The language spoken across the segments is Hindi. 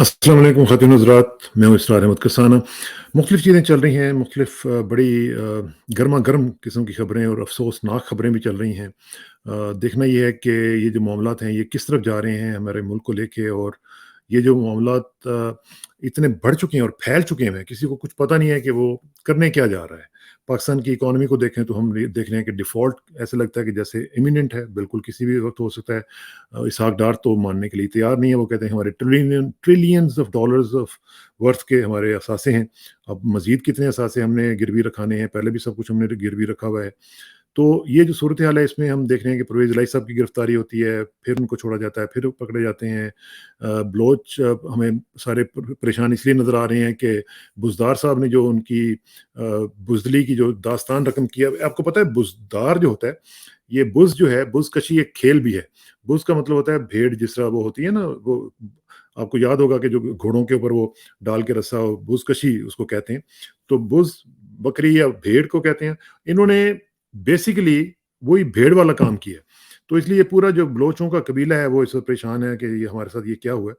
अस्सलाम वालेकुम ख़वातीन हज़रात, मैं हूँ इसरार अहमद करसाना। मुख्तलिफ़ चीज़ें चल रही हैं, मुख्तलिफ़ बड़ी गरमा-गरम किस्म की ख़बरें और अफ़सोसनाक ख़बरें भी चल रही हैं। देखना ये है कि ये जो मामलात हैं, ये किस तरफ जा रहे हैं हमारे मुल्क को लेके, और ये जो मामलात इतने बढ़ चुके हैं और फैल चुके हैं, किसी को कुछ पता नहीं है कि वो करने क्या जा रहा है। पाकिस्तान की इकॉनमी को देखें तो हम ये देख रहे हैं कि डिफ़ॉल्ट ऐसा लगता है कि जैसे इमिनेंट है, बिल्कुल किसी भी वक़्त हो सकता है। इसहाक डार तो मानने के लिए तैयार नहीं है, वो कहते हैं हमारे trillions of dollars of worth के हमारे असासे हैं। अब मज़ीद कितने असासे हमने गिरवी रखाने हैं, पहले भी सब कुछ हमने गिरवी रखा हुआ है। तो ये जो सूरत हाल है, इसमें हम देख रहे हैं कि परवेज़ इलाही साहब की गिरफ्तारी होती है, फिर उनको छोड़ा जाता है, फिर वो पकड़े जाते हैं। बलोच हमें सारे परेशान इसलिए नज़र आ रहे हैं कि बुज़दार साहब ने जो उनकी बुज़दिली की जो दास्तान रकम किया, आपको पता है बुज़दार जो होता है, ये बुज़ जो है, बुज़कशी एक खेल भी है। बुज़ का मतलब होता है भेड़, जिस तरह वो होती है ना, वो आपको याद होगा कि जो घोड़ों के ऊपर वो डाल के रस्सा, बुज़कशी उसको कहते हैं। तो बुज़ बकरी या भेड़ को कहते हैं। इन्होंने बेसिकली वही भेड़ वाला काम किया। तो इसलिए ये पूरा जो बलोचों का कबीला है, वो इस वक़्त परेशान है कि ये हमारे साथ ये क्या हुआ है।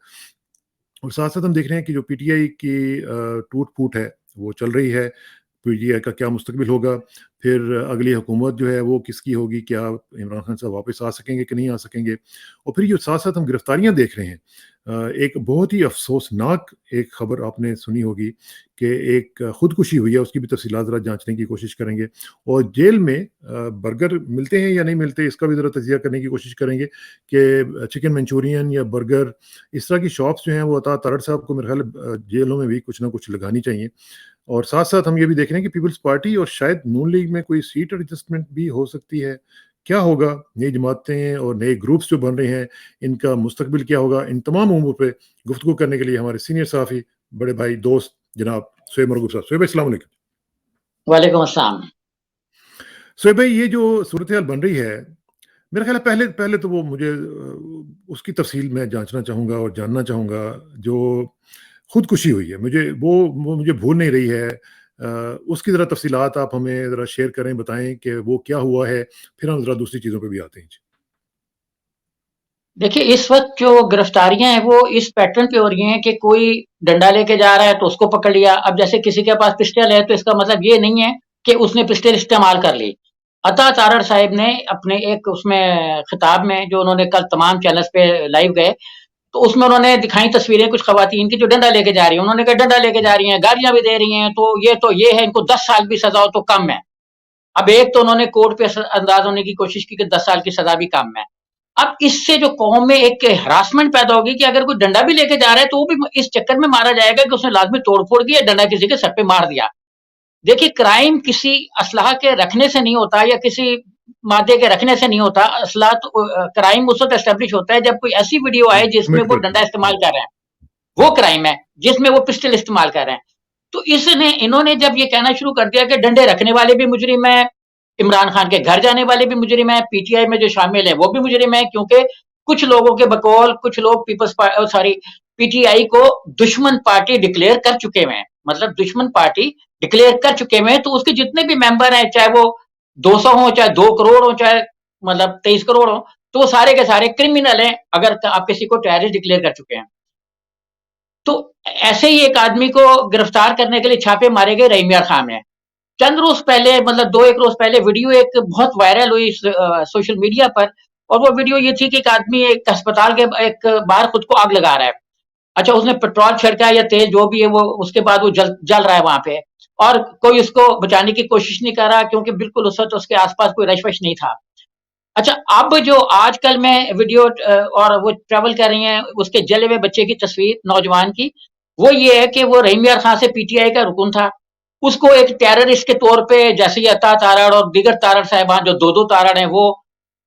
और साथ-साथ हम देख रहे हैं कि जो पीटीआई की टूट-फूट है, वो चल रही है। पीटीआई का क्या मुस्तकबिल होगा? फिर अगली हुकूमत जो है वो किसकी होगी? क्या इमरान खान साहब वापस आ सकेंगे कि नहीं आ सकेंगे? और फिर ये साथ-साथ हम गिरफ्तारियाँ देख रहे हैं। एक बहुत ही अफ़सोसनाक एक खबर आपने सुनी होगी कि एक खुदकुशी हुई है, उसकी भी तफ़सीलात ज़रा जाँचने की कोशिश करेंगे। और जेल में बर्गर मिलते हैं या नहीं मिलते, इसका भी ज़रा तज़िया करने की कोशिश करेंगे कि चिकन मंचूरियन या बर्गर, इस तरह की शॉप्स जो हैं वो अता तारड़ साहब को मेरे ख़्याल है जेलों में भी कुछ ना कुछ लगानी चाहिए। और साथ-साथ हम ये भी देख रहे हैं कि पीपल्स पार्टी और शायद नून लीग में कोई सीट एडजस्टमेंट भी हो सकती है। क्या होगा? नई जमातें और नए ग्रुप्स जो बन रहे हैं, इनका मुस्तकबिल क्या होगा? इन तमाम उमूर पे गुफ्तगू करने के लिए हमारे सीनियर सहाफ़ी, बड़े भाई, दोस्त जनाब शोएब मरगूब साहब। शोएब भाई, अस्सलाम वालेकुम। वालेकुम अस्सलाम। शोएब भाई, ये जो सूरत-ए-हाल बन रही है, मेरा ख़्याल है पहले पहले तो वो मुझे उसकी तफ़सील मैं जाँचना चाहूँगा और जानना चाहूँगा, जो खुदकुशी हुई है। वो मुझे भूल नहीं रही है। उसकी ज़रा तफ़सीलात आप हमें ज़रा शेयर करें, बताएँ कि वो क्या हुआ है? फिर हम ज़रा दूसरी चीज़ों पे भी आते हैं। जी। देखिए, इस वक़्त जो गिरफ्तारियाँ हैं वो इस पैटर्न पे हो रही हैं कि कोई डंडा लेके जा रहा है तो उसको पकड़ लिया। अब जैसे किसी के पास पिस्टल है तो इसका मतलब ये नहीं है कि उसने पिस्टल इस्तेमाल कर ली। अता तारड़ साहिब ने अपने एक उसमें खिताब में जो उन्होंने कल तमाम चैनल्स पे लाइव गए, तो उसमें उन्होंने दिखाई तस्वीरें कुछ खवातीन की जो डंडा लेके जा रही हैं। उन्होंने कहा डंडा लेके जा रही हैं, गालियाँ भी दे रही हैं, तो ये है, इनको 10 साल भी सज़ा हो तो कम है। अब एक तो उन्होंने कोर्ट पे अंदाज होने की कोशिश की कि 10 साल की सजा भी कम है। अब इससे जो कौम में एक हरासमेंट पैदा होगी कि अगर कोई डंडा भी लेके जा रहा है तो वो भी इस चक्कर में मारा जाएगा कि उसने लाजमी तोड़-फोड़ की या डंडा किसी के सर पे मार दिया। देखिए, क्राइम किसी असलहा के रखने से नहीं होता या किसी मादे के रखने से नहीं होता। असला तो क्राइम उस वक़्त एस्टेब्लिश होता है जब कोई ऐसी वीडियो आए जिसमें कमिट वो करते डंडा हैं। इस्तेमाल कर रहे हैं। वो क्राइम है, जिसमें वो पिस्टल इस्तेमाल कर रहे हैं। तो इन्होंने जब ये कहना शुरू कर दिया कि डंडे रखने वाले भी मुजरिम हैं, इमरान खान के घर जाने वाले भी मुजरिम हैं, पीटीआई में जो शामिल हैं वो भी मुजरिम हैं, क्योंकि कुछ लोगों के बकौल कुछ लोग पीटीआई को दुश्मन पार्टी डिक्लेयर कर चुके हुए हैं। मतलब दुश्मन पार्टी डिक्लेयर कर चुके हुए हैं, तो उसके जितने भी मेंबर हैं, चाहे वो 200 हो, चाहे 2 करोड़ हो, चाहे मतलब 23 करोड़ हो, तो वो सारे के सारे क्रिमिनल हैं अगर आप किसी को टेररिस्ट डिक्लेयर कर चुके हैं। तो ऐसे ही एक आदमी को गिरफ्तार करने के लिए छापे मारे गए रहीम यार खान में। चंद रोज पहले, मतलब 2-1 रोज पहले वीडियो एक बहुत वायरल हुई सोशल मीडिया पर, और वो वीडियो ये थी कि एक आदमी एक अस्पताल के एक बाहर खुद को आग लगा रहा है। अच्छा, उसने पेट्रोल छिड़का या तेल जो भी है, वो उसके बाद वो जल जल रहा है वहां पे, और कोई उसको बचाने की कोशिश नहीं कर रहा, क्योंकि बिल्कुल उस वक्त उसके आसपास कोई रश वश नहीं था। अच्छा, अब जो आजकल में वीडियो और वो ट्रैवल कर रही हैं उसके जले हुए बच्चे की तस्वीर नौजवान की, वो ये है कि वो रहीम यार खान से पीटीआई का रुकन था। उसको एक टेररिस्ट के तौर पे, जैसे ये अता तारड़ और दीगर तारड़ साहिबान जो दो तारड़ हैं वो,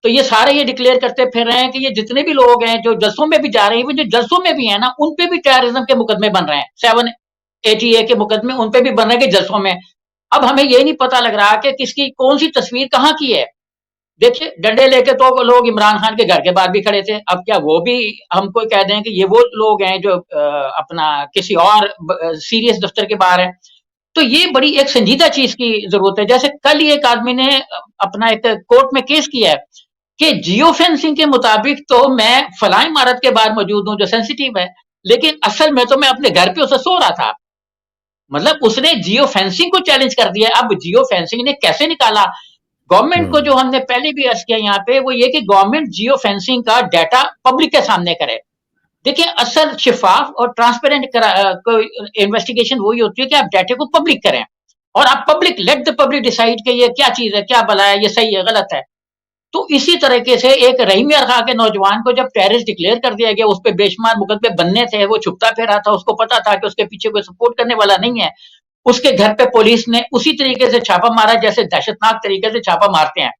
तो ये सारे ये डिक्लेयर करते फिर रहे हैं कि ये जितने भी लोग हैं जो जलसों में भी जा रहे हैं, वो जो जलसों में भी है ना, उन पे भी टेररिज्म के मुकदमे बन रहे हैं। 780 के मुकदमे उन पे भी बन रहे हैं कि जलसों में। अब हमें ये नहीं पता लग रहा कि किसकी कौन सी तस्वीर कहाँ की है। देखिए, डंडे लेके तो वो लोग इमरान खान के घर के बाहर भी खड़े थे। अब क्या वो भी हमको कह दें कि ये वो लोग हैं जो अपना किसी और सीरियस दफ्तर के बाहर हैं? तो ये बड़ी एक संजीदा चीज की जरूरत है। जैसे कल ही एक आदमी ने अपना एक कोर्ट में केस किया है कि जियो फेंसिंग के मुताबिक तो मैं फलां इमारत के बाहर मौजूद हूँ जो सेंसिटिव है, लेकिन असल में तो मैं अपने घर पे उसे सो रहा था। मतलब उसने जियो फेंसिंग को चैलेंज कर दिया। अब जियो फेंसिंग ने कैसे निकाला? गवर्नमेंट को हाँ, जो हमने पहले भी अर्ज किया यहाँ पे वो ये कि गवर्नमेंट जियो फेंसिंग का डाटा पब्लिक के सामने करे। देखिए असल शिफाफ और ट्रांसपेरेंट इन्वेस्टिगेशन वही होती है कि आप डाटा को पब्लिक करें और आप public let the public decide कि ये क्या चीज है, क्या भला है, ये सही है, गलत है। तो इसी तरीके से एक रहीम यार खां के नौजवान को जब टेररिस्ट डिक्लेयर कर दिया गया, उस पे बेशुमार मुकदमे बनने थे, वो छुपता फिरा था, उसको पता था कि उसके पीछे कोई सपोर्ट करने वाला नहीं है। उसके घर पे पुलिस ने उसी तरीके से छापा मारा जैसे दहशतनाक तरीके से छापा मारते हैं।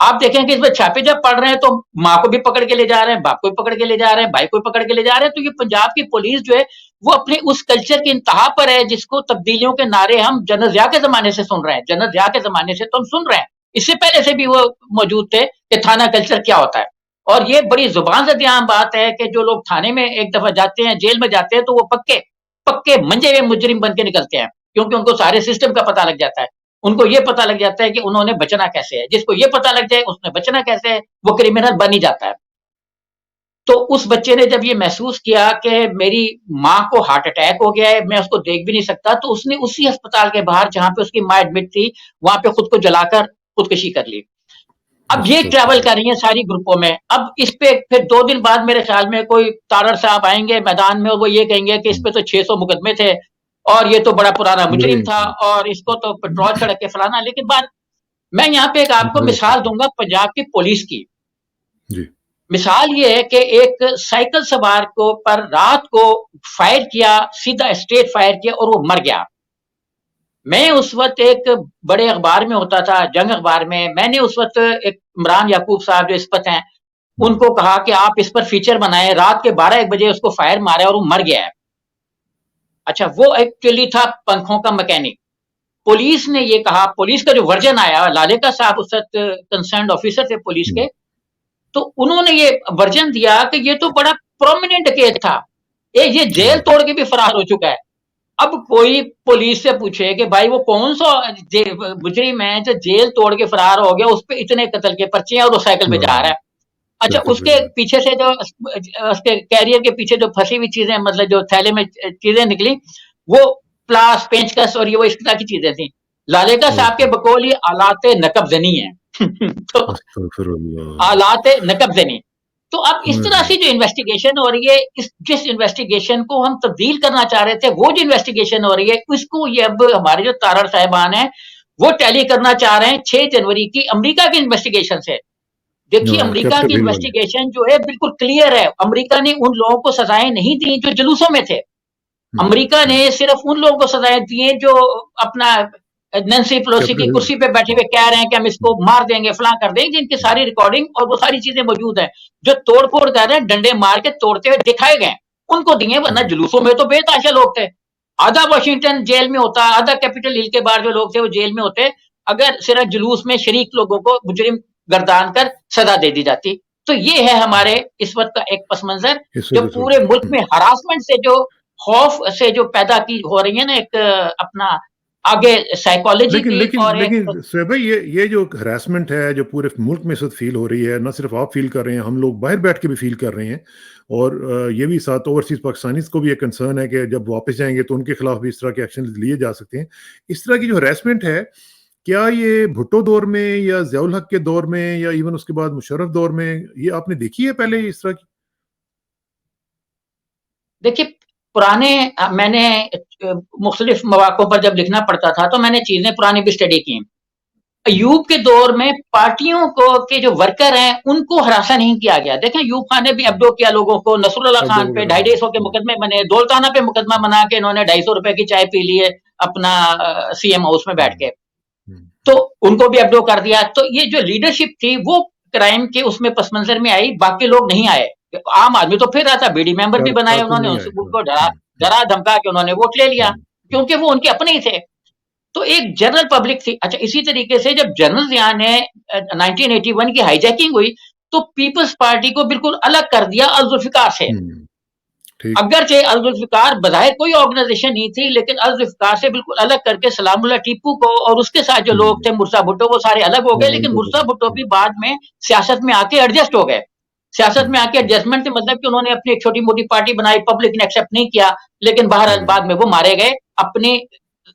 आप देखें कि इसमें छापे जब पड़ रहे हैं तो माँ को भी पकड़ के ले जा रहे हैं, बाप को भी पकड़ के ले जा रहे हैं, भाई को भी पकड़ के ले जा रहे हैं। तो ये पंजाब की पुलिस जो है वो अपने उस कल्चर की इंतहा पर है जिसको तब्दीलियों के नारे हम जनरल ज़िया के जमाने से सुन रहे हैं। जनरल ज़िया के जमाने से तो हम सुन रहे हैं, इससे पहले से भी वो मौजूद थे कि थाना कल्चर क्या होता है। और ये बड़ी जुबान से आम बात है कि जो लोग थाने में एक दफा जाते हैं, जेल में जाते हैं, तो वो पक्के पक्के मंजे हुए मुजरिम बन के निकलते हैं, क्योंकि उनको सारे सिस्टम का पता लग जाता है। उनको ये पता लग जाता है कि उन्होंने बचना कैसे है। जिसको ये पता लग जाए उसने बचना कैसे है, वो क्रिमिनल बन ही जाता है। तो उस बच्चे ने जब ये महसूस किया कि मेरी माँ को हार्ट अटैक हो गया है, मैं उसको देख भी नहीं सकता, तो उसने उसी अस्पताल के बाहर जहाँ पे उसकी माँ एडमिट थी, वहाँ पे खुद को जलाकर खुदकुशी कर ली। अब ये ट्रैवल अस्तगफुरुल्लाह। कर रही है सारी ग्रुपों में। अब इस पे फिर 2 दिन बाद मेरे ख्याल में कोई तारड़ साहब आएँगे मैदान में और वो ये कहेंगे कि इस हुँ, पे तो 600 मुकदमे थे और ये तो बड़ा पुराना मुजरिम बड़ी था हुँ, और इसको तो पेट्रोल छिड़क के फलाना। लेकिन बात मैं यहाँ पे एक आपको बड़े मिसाल दूँगा पंजाब की पुलिस की। जी, मिसाल ये है कि एक साइकिल सवार को पर रात को फायर किया, सीधा स्ट्रेट फायर किया और वो मर गया। मैं उस वक़्त एक बड़े अखबार में होता था, जंग अखबार में। मैंने उस वक़्त एक इमरान याकूब साहब जो इस वक़्त हैं, हुँ, उनको कहा कि आप इस पर फीचर बनाएँ। रात के 12-1 बजे उसको फायर मारा है और वो मर गया है। अच्छा, वो एक्चुअली था पंखों का मैकेनिक। पुलिस ने ये कहा, पुलिस का जो वर्जन आया, लालेका साहब उस वक़्त कंसर्न्ड ऑफिसर थे पुलिस हुँ, के, तो उन्होंने ये वर्जन दिया कि ये तो बड़ा प्रोमिनेंट केस था। ये जेल हाँ, तोड़ के भी फरार हो चुका है। अब कोई पुलिस से पूछे कि भाई वो कौन सा मुजरिम है जो जेल तोड़ के फरार हो गया, उस पे इतने कत्ल के पर्चे हैं और वो साइकिल पे जा हाँ, रहा है। अच्छा, साइकिल पे उसके जा पीछे से जो उसके कैरियर के पीछे जो फंसी हुई चीजें, मतलब जो थैले में चीजें निकली, वो प्लास, पेंचकस और ये वो इस तरह की चीजें थी। लालेका साहब के ओहो! बकौल ये आलाते नकबजनी है। तो अस्तगफुरुल्लाह। आलात नकबजनी। तो अब इस तरह हुँ, से जो इन्वेस्टिगेशन हो रही है, इस जिस इन्वेस्टिगेशन को हम तब्दील करना चाह रहे थे, वो जो इन्वेस्टिगेशन हो रही है, उसको ये अब हमारे जो तारड़ साहिबान हैं, वो टैली करना चाह रहे हैं 6 जनवरी की अमेरिका की इन्वेस्टिगेशन से। देखिए हाँ, अमेरिका कैपिटल की हिल वाले। इन्वेस्टिगेशन जो है बिल्कुल क्लियर है। अमेरिका ने उन लोगों को सजाएँ नहीं दी जो जुलूसों में थे। हुँ, अमेरिका हुँ, ने सिर्फ उन लोगों को सजाएँ दी हैं जो अपना नैन्सी पेलोसी की कैपिटल हिल कुर्सी पे बैठे हुँ, हुए कह रहे हैं कि हम हुँ, इसको मार देंगे, फलां कर देंगे, जिनकी हुँ, सारी रिकॉर्डिंग और वो सारी चीज़ें मौजूद हैं। जो तोड़-फोड़ कर रहे हैं, डंडे मार के तोड़ते हुए दिखाए गए हैं, उनको दिए, वरना हुँ, जुलूसों में तो बेतहाशा लोग थे। आधा वाशिंगटन जेल में होता, आधा कैपिटल हिल के बाहर जो लोग थे वो जेल में होते, अगर सिर्फ जुलूस में शरीक लोगों को मुजरिम गर्दान कर सज़ा दे दी जाती। तो ये है हमारे हुँ, इस वक़्त का एक पस मंज़र, इस जो वजह से पूरे होता है। मुल्क हुँ। में हरासमेंट से जो खौफ से जो पैदा की हो रही है ना, एक अपना आगे साइकोलॉजी लेकिन की लेकिन और एक लेकिन शोएब भाई ये जो हैरेसमेंट है जो पूरे मुल्क में इस वक़्त फ़ील हो रही है, ना सिर्फ़ आप फ़ील कर रहे हैं, हम लोग बाहर बैठ के भी फ़ील कर रहे हैं और ये भी साथ ओवरसीज़ पाकिस्तानीज़ को भी एक कंसर्न है कि जब वापस जाएँगे तो उनके खिलाफ भी इस तरह के एक्शन लिए जा सकते हैं। इस तरह की जो हैरेसमेंट है, क्या ये भुट्टो दौर में या ज़ियाउल हक के दौर में या इवन उसके बाद मुशर्रफ दौर में ये आपने देखी है पहले इस तरह की? देखिए पुराने मैंने मुख्तलिफ मौक़ों पर जब लिखना पड़ता था, तो मैंने चीज़ें पुरानी भी स्टडी की। हुँ, अय्यूब के दौर में पार्टियों को के जो वर्कर हैं, उनको हरासा नहीं किया गया। देखें अय्यूब खान ने भी हुँ, अब्दो किया लोगों को, नसरुल्लाह अब्दो खान पे वगैरह हाँ। 250 के हुँ, मुकदमे बने, दौलताना पे मुकदमा बना के इन्होंने ₹250 की चाय पी ली है अपना सीएम हाउस में बैठ हुँ, के। हुँ, तो उनको भी अब्डो कर दिया। तो ये जो लीडरशिप थी वो क्राइम के उसमें पस मंज़र में आई, बाकी लोग नहीं आए। आम आदमी तो फिर रहा था, बीडी मेंबर भी बनाए कारकुन उन्होंने, नहीं आए। हाँ, उनको डरा हुँ, हुँ, डरा धमका के उन्होंने वोट ले लिया, हुँ, हुँ, क्योंकि वो उनके अपने ही थे। तो एक जनरल पब्लिक थी। अच्छा, इसी तरीके से जब जनरल ज़िया ने 1981 की हाईजैकिंग हुई, तो पीपल्स पार्टी को बिल्कुल अलग कर दिया अल-ज़ुल्फ़िकार से। हुँ, ठीक। अगरचे अल-ज़ुल्फ़िकार बज़ाहिर कोई ऑर्गनाइज़ेशन नहीं थी, लेकिन अल-ज़ुल्फ़िकार से बिल्कुल अलग करके सलामुल्लाह टीपू को और उसके साथ जो लोग हुँ, थे, मुर्ज़ा भुट्टो, वो सारे अलग हो गए, हाँ, लेकिन उनको मुर्ज़ा पता भुट्टो हुँ, भी बाद में सियासत में आके एडजस्ट हो गए। सियासत में आके एडजस्टमेंट से मतलब कि उन्होंने अपनी एक छोटी-मोटी पार्टी बनाई, पब्लिक ने एक्सेप्ट नहीं किया, लेकिन बहरहाल बाद में वो मारे गए। अपनी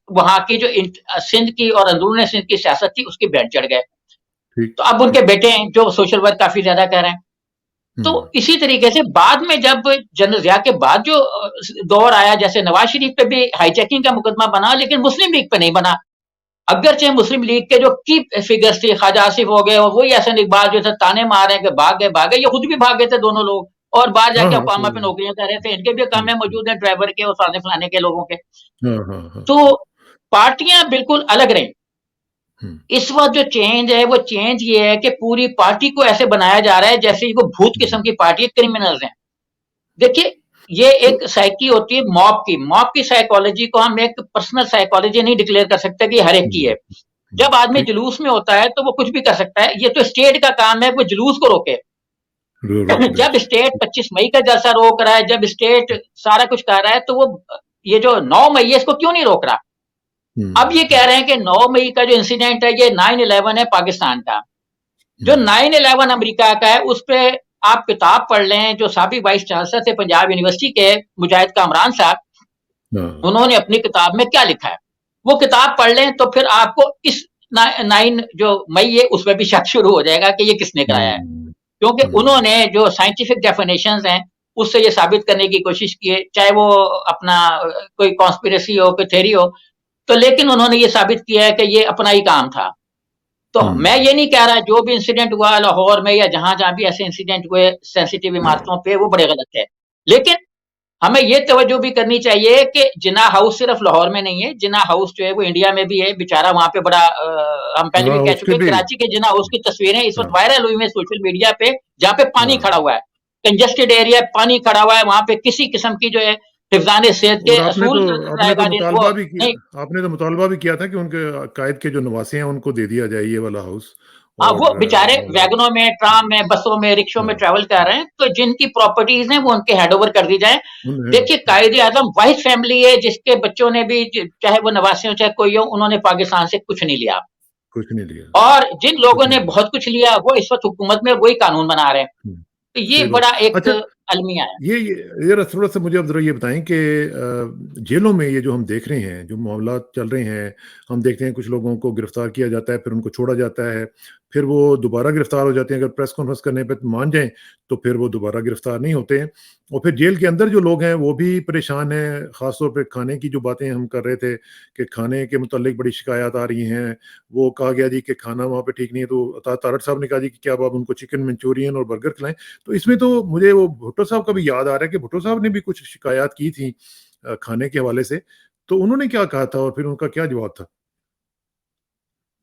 वहाँ की जो सिंध की और अंदरूनी सिंध की सियासत थी, उसकी भेंट चढ़ गए। ठीक। तो अब उनके बेटे हैं, जो सोशल वर्क काफ़ी ज़्यादा कर रहे हैं। तो इसी तरीके से बाद में जब जनरल ज़िया के बाद जो दौर आया, जैसे नवाज़ शरीफ पे भी हाईजैकिंग का मुकदमा बना, लेकिन मुस्लिम लीग पे नहीं बना। अगरचे मुस्लिम लीग के जो की फिगर्स थे, ख्वाजा आसिफ हो गए और वही हसन इकबाल जो थे ताने मार रहे हैं कि भाग गए, ये खुद भी भाग गए थे दोनों लोग, और बाहर हाँ, जाके हाँ, ओबामा पे नौकरियां कर रहे थे। इनके भी काम में मौजूद है, ड्राइवर के और फलाने के लोगों के। हाँ, हाँ, हाँ। तो पार्टियां बिल्कुल अलग रही। हुँ, इस वक्त जो चेंज है, वो चेंज ये है कि पूरी पार्टी को ऐसे बनाया जा रहा है जैसे वो भूत किस्म की पार्टी है, क्रिमिनल्स हैं। देखिए, ये तो एक साइकी होती है मॉब की साइकोलॉजी को हम एक पर्सनल साइकोलॉजी नहीं डिक्लेयर कर सकते कि हर एक की है। जब आदमी ठीक, जुलूस में होता है तो वो कुछ भी कर सकता है। ये तो स्टेट का काम है, वो जुलूस को रोके। रोक दे। जब स्टेट 25 मई का जलसा रोक रहा है, जब स्टेट सारा कुछ कर रहा है, तो वो ये जो 9 मई है, इसको क्यों नहीं रोक रहा? अब ये कह रहे हैं कि 9 मई का जो इंसिडेंट है, ये 9/11 है पाकिस्तान का। जो 9/11 अमेरिका का है, उस पे आप किताब पढ़ लें, जो साबिक वाइस चांसलर थे पंजाब यूनिवर्सिटी के, मुजाहिद कामरान साहब, हाँ, उन्होंने अपनी किताब में क्या लिखा है, वो किताब पढ़ लें तो फिर आपको इस 9 जो मई है उसमें भी शक शुरू हो जाएगा कि ये किसने कराया है। हुँ, क्योंकि हुँ, उन्होंने जो साइंटिफिक डेफिनेशंस हैं, उससे ये साबित करने की कोशिश की है, चाहे वो अपना कोई कॉन्स्पिरेसी हो, कोई थ्योरी हो, तो लेकिन उन्होंने ये साबित किया है कि ये अपना ही काम था। तो मैं हुँ, ये नहीं कह रहा जो भी इंसिडेंट हुआ लाहौर में या जहाँ-जहाँ भी ऐसे इंसिडेंट हुए सेंसिटिव इमारतों पे, वो बड़े गलत है। लेकिन हमें ये तवज्जो भी करनी चाहिए कि जिन्ना हाउस सिर्फ लाहौर में नहीं है, जिन्ना हाउस जो है वो इंडिया में भी है, बेचारा वहाँ पे बड़ा हम पहले भी हाँ, कह उसके चुके हैं, भी कराची के जिन्ना हाउस की तस्वीरें इस वक़्त हाँ, वायरल हुई हैं सोशल मीडिया पे, जहाँ पे पानी हाँ। खड़ा हुआ है। कंजेस्टेड एरिया है, पानी खड़ा हुआ है, वहाँ पे किसी किस्म की जो है हिफ़्ज़ान सेहत के और असूल वो नहीं। आपने तो मुतालबा भी किया था कि उनके कायद के जो नवासी हैं, उनको दे दिया जाए ये वाला हाउस वो और बेचारे वैगनों में, ट्राम में, बसों में, रिक्शों में हाँ, ट्रैवल कर रहे हैं, तो जिनकी प्रॉपर्टीज़ हैं वो उनके हैंडओवर कर दी जाएँ। उन्हें देखिए, कायदे-आज़म वाहिद फैमिली है जिसके बच्चों ने भी चाहे वो नवासी हो चाहे कोई हो, उन्होंने पाकिस्तान से कुछ नहीं लिया। कुछ नहीं लिया, और जिन लोगों कुछ ने नहीं लिया। बहुत कुछ लिया, वो इस वक़्त हुकूमत में वही कानून बना रहे हैं। हुँ, तो ये सही बात। बड़ा एक अच्छा अलमिया है। ये ज़रा थोड़ा-सा मुझे आप ज़रा ये बताएँ कि जेलों में ये जो हम देख रहे हैं, जो मामलात चल रहे हैं, हम देखते हैं कुछ लोगों को गिरफ्तार किया जाता है, फिर उनको छोड़ा जाता है, फिर वो दोबारा गिरफ्तार हो जाते हैं, अगर प्रेस कॉन्फ्रेंस करने पे मान जाएँ, तो फिर वो दोबारा गिरफ्तार नहीं होते हैं और फिर जेल के अंदर जो लोग हैं, वो भी परेशान हैं, ख़ास तौर पे खाने की जो बातें हम कर रहे थे कि खाने के मुतालिक बड़ी शिकायत आ रही हैं। वो कहा गया जी कि खाना वहाँ पे ठीक नहीं है, तो तारड़ साहब ने कहा जी कि क्या अब आप उनको चिकन मंचूरियन और बर्गर खिलाएँ? तो इसमें तो मुझे वो भुट्टो साहब का भी याद आ रहा है कि भुट्टो साहब ने भी कुछ शिकायत की थी खाने के हवाले से, तो उन्होंने क्या कहा था और फिर उनका क्या जवाब था?